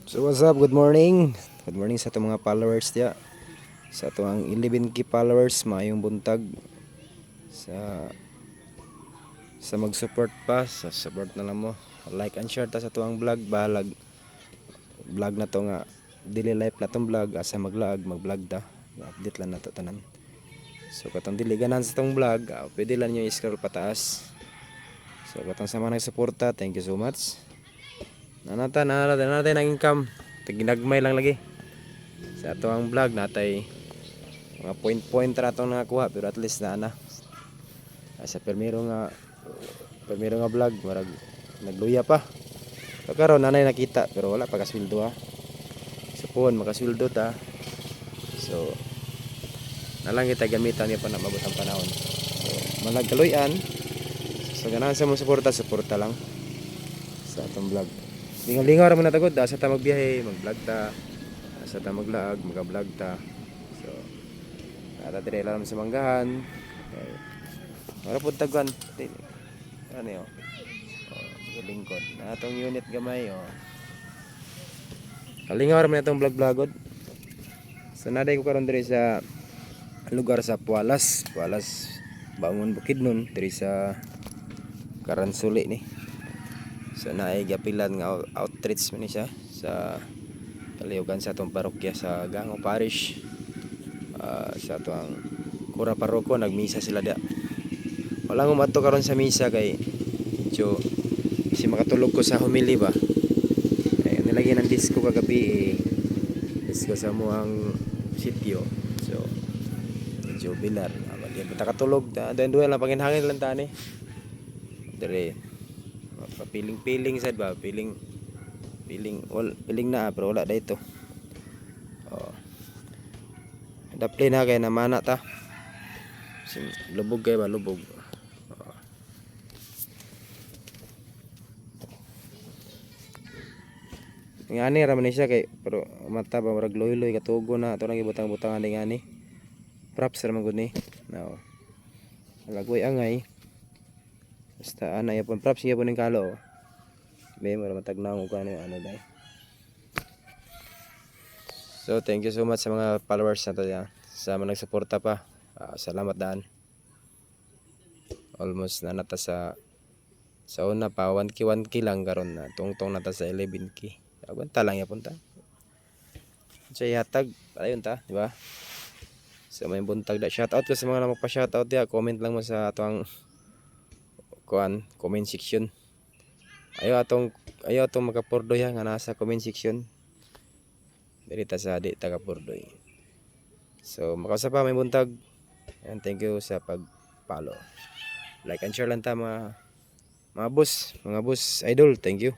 So what's up? Good morning. Good morning sa itong mga followers diya. Sa itong 11K followers, maayong buntag sa mag-support pa, sa support na lang mo. Like and share ta sa tuang vlog, bahalag vlog na to nga daily life na tong vlog, asa mag-vlog ta. Update lang na to tanan. So katong dili ganan sa tong vlog, pwede lang niyo i-scroll pataas. So katong sa mga nagsuporta, thank you so much. Nanata ng income. Ginagmay lang lagi. Sa ato ang vlog natay mga point ra atong nakakuha pero at least na. Sa primero nga vlog marag nagluya pa. So karon nanay nakita pero wala pa kasweldo ha. So pon makasweldo ta. So nalang kita gamitan niya pa na mabot ang panahon. So managkaluyan. So ganahan sa mo suporta lang sa atong vlog. Lingaw-lingaw ra mo na tagod sa ta magbiyahe, mag-vlog ta. Sa ta maglaag, mag-vlog ta. So ata dire lang sa manggahan. Okay. Wala pud taguan. Ano yo? Oh, lingkod. Na atong unit gamay oh. Kalingaw ra man atong vlog-vlogod. So naday ko karon dire sa lugar sa Pualas, Bangon Bukidnon dire sa Karansuli ni. So naay gapilan nga outreach man ni siya sa kalihugan sa atong parokya sa Gango Parish. Sa atong Kura Paroko nagmisa sila dia. Wala ko mato karon sa misa kay si makatulog ko sa homily ba. Ay nilagyan ng disco kagabi disco sa muang sitio. So medyo bilar. Bagay bata katulog ta. Duel lang panginhangin lang ta ni. Dire piling-piling sad ba, piling na pero wala dito. Oh. Daplin na kay namana ta. Lubog kay ba lubog. Oh. Ngani ra man siya kay pero mata ba murag loy-loy katugo na ato nang ibutang-butangan ni ngani. Props ra man gud ni. No. Lagoy angay. Basta ana yapon props yapon ning kalo. May mura matagnaw ko ano dai. So thank you so much sa mga followers nato ya. Sa mga nagsuporta pa. Salamat daan. Almost na nata sa una pa 1K lang karon na tungtong nata sa 11K. Agwanta lang yapon ta. So hatag ayun ta, di ba? So may buntag da shoutout ko sa mga magpa-shoutout ya. Comment lang mo sa atong comment section. Ayaw atong makapurdoy nga nasa comment section. Dirita sa di taga-purdoy. So makausa pa may buntag. And thank you sa pag-follow. Like and share lang ta mga boss idol. Thank you.